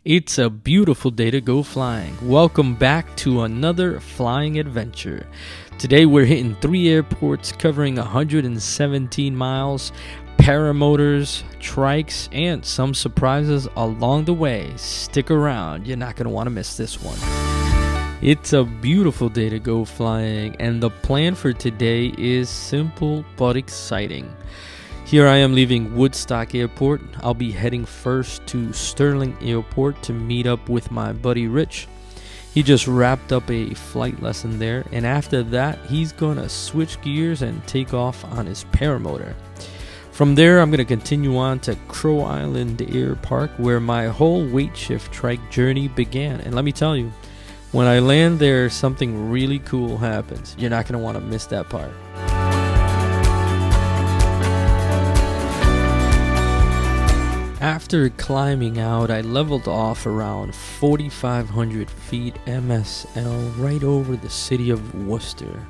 It's a beautiful day to go flying. Welcome back to another flying adventure. Today we're hitting 3 airports covering 117 miles, paramotors, trikes, and some surprises along the way. Stick around, you're not going to want to miss this one. It's a beautiful day to go flying, and the plan for today is simple but exciting. Here I am leaving Woodstock Airport. I'll be heading first to Sterling Airport to meet up with my buddy Rich. He just wrapped up a flight lesson there, and after that he's gonna switch gears and take off on his paramotor. From there I'm gonna continue on to Crow Island Airpark, where my whole weight shift trike journey began. And let me tell you, when I land there, something really cool happens. You're not gonna want to miss that part. After climbing out, I leveled off around 4,500 feet MSL right over the city of Worcester.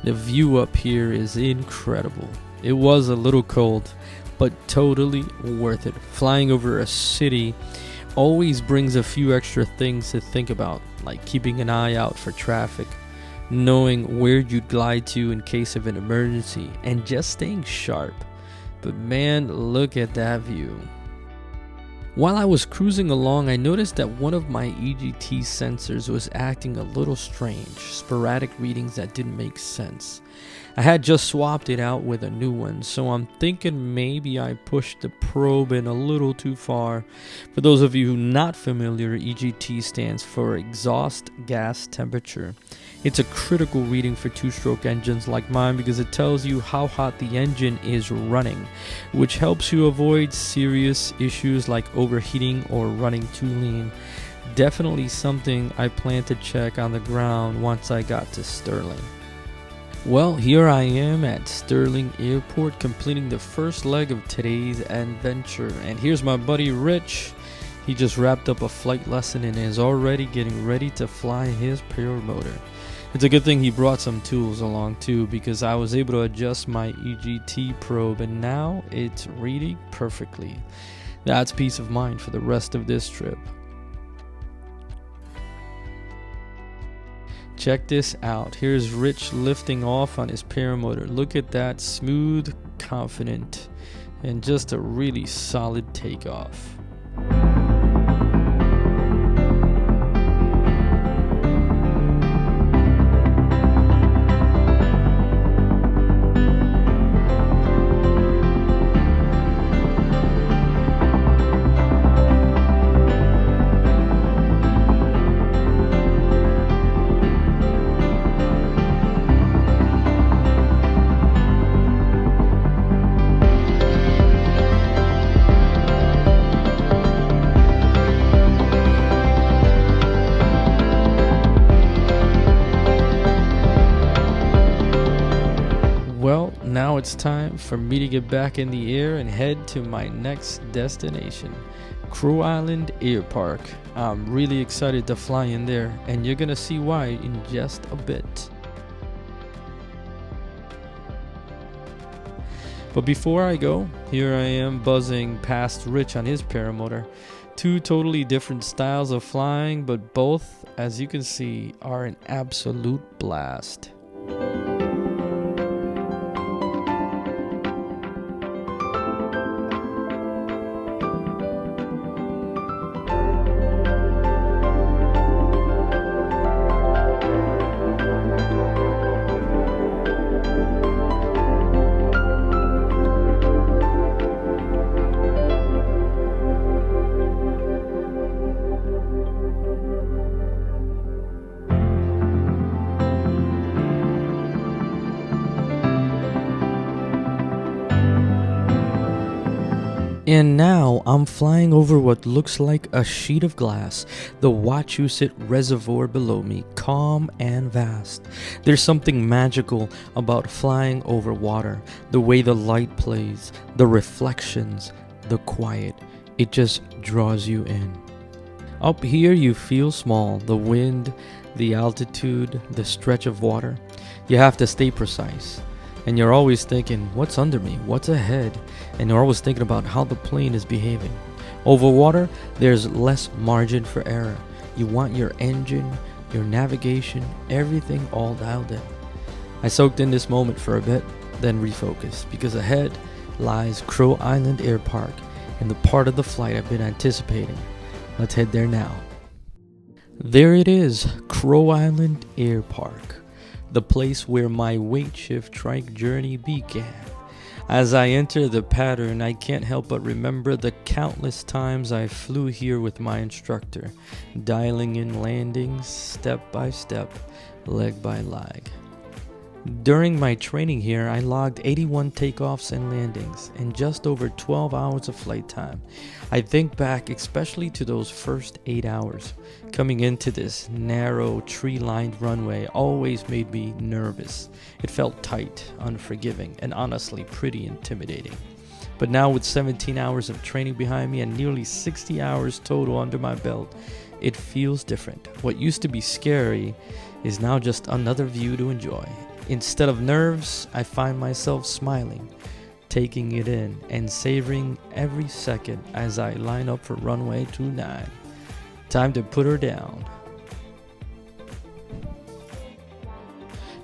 The view up here is incredible. It was a little cold, but totally worth it. Flying over a city always brings a few extra things to think about, like keeping an eye out for traffic, knowing where you'd glide to in case of an emergency, and just staying sharp. But man, look at that view. While I was cruising along, I noticed that one of my EGT sensors was acting a little strange, sporadic readings that didn't make sense. I had just swapped it out with a new one, so I'm thinking maybe I pushed the probe in a little too far. For those of you not familiar, EGT stands for exhaust gas temperature. It's a critical reading for two-stroke engines like mine because it tells you how hot the engine is running, which helps you avoid serious issues like overheating or running too lean. Definitely something I plan to check on the ground once I got to Sterling. Well, here I am at Sterling Airport completing the first leg of today's adventure, and here's my buddy Rich. He just wrapped up a flight lesson and is already getting ready to fly his paramotor. It's a good thing he brought some tools along too, because I was able to adjust my EGT probe and now it's reading perfectly. That's peace of mind for the rest of this trip. Check this out. Here's Rich lifting off on his paramotor. Look at that, smooth, confident, and just a really solid takeoff. Well, now it's time for me to get back in the air and head to my next destination, Crow Island Airpark. I'm really excited to fly in there, and you're gonna see why in just a bit. But before I go, here I am buzzing past Rich on his paramotor. Two totally different styles of flying, but both, as you can see, are an absolute blast. And now I'm flying over what looks like a sheet of glass, the Wachusett Reservoir below me, calm and vast. There's something magical about flying over water, the way the light plays, the reflections, the quiet. It just draws you in. Up here you feel small, the wind, the altitude, the stretch of water. You have to stay precise. And you're always thinking, what's under me? What's ahead? And you're always thinking about how the plane is behaving. Over water, there's less margin for error. You want your engine, your navigation, everything all dialed in. I soaked in this moment for a bit, then refocused, because ahead lies Crow Island Airpark and the part of the flight I've been anticipating. Let's head there now. There it is, Crow Island Airpark, the place where my weight shift trike journey began. As I enter the pattern, I can't help but remember the countless times I flew here with my instructor, dialing in landings step by step, leg by leg. During my training here, I logged 81 takeoffs and landings and just over 12 hours of flight time. I think back especially to those first 8 hours. Coming into this narrow, tree-lined runway always made me nervous. It felt tight, unforgiving, and honestly pretty intimidating. But now with 17 hours of training behind me and nearly 60 hours total under my belt, it feels different. What used to be scary is now just another view to enjoy. Instead of nerves, I find myself smiling, taking it in, and savoring every second as I line up for runway 29. Time to put her down.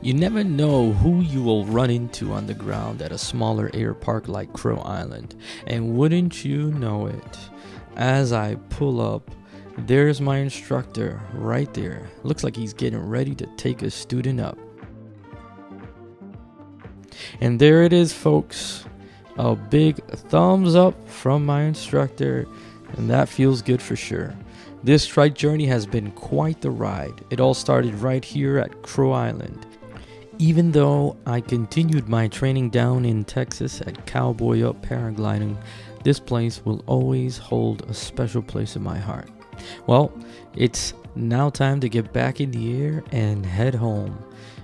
You never know who you will run into on the ground at a smaller air park like Crow Island, and wouldn't you know it, as I pull up, there's my instructor right there. Looks like he's getting ready to take a student up. And there it is, folks, a big thumbs up from my instructor, and that feels good for sure. This trike journey has been quite the ride. It all started right here at Crow Island. Even though I continued my training down in Texas at Cowboy Up Paragliding, this place will always hold a special place in my heart. Well, it's now time to get back in the air and head home.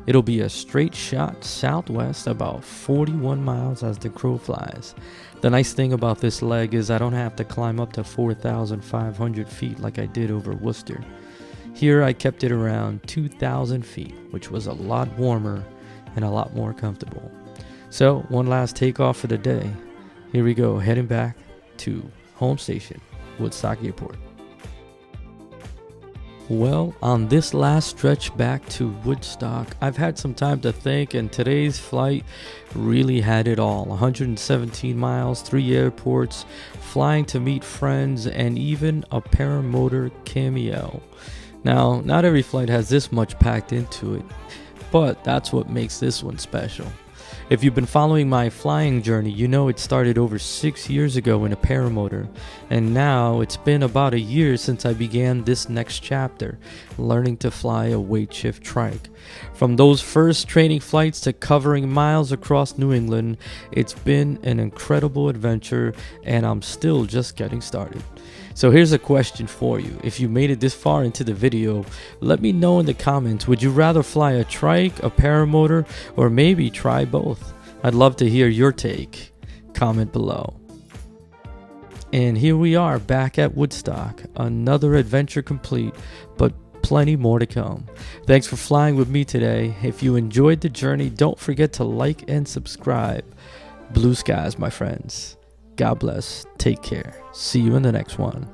It'll be a straight shot southwest about 41 miles as the crow flies. The nice thing about this leg is I don't have to climb up to 4,500 feet like I did over Worcester. Here I kept it around 2,000 feet, which was a lot warmer and a lot more comfortable. So one last takeoff for the day. Here we go, heading back to home station, Woodstock Airport. Well, on this last stretch back to Woodstock, I've had some time to think, and today's flight really had it all. 117 miles, 3 airports, flying to meet friends, and even a Paramotor cameo. Now, not every flight has this much packed into it, but that's what makes this one special. If you've been following my flying journey, you know it started over 6 years ago in a Paramotor, and now it's been about a year since I began this next chapter, learning to fly a weight shift trike. From those first training flights to covering miles across New England, it's been an incredible adventure, and I'm still just getting started. So here's a question for you. If you made it this far into the video, let me know in the comments, would you rather fly a trike, a paramotor, or maybe try both? I'd love to hear your take. Comment below. And here we are back at Woodstock. Another adventure complete, but plenty more to come. Thanks for flying with me today. If you enjoyed the journey, don't forget to like and subscribe. Blue skies, my friends. God bless. Take care. See you in the next one.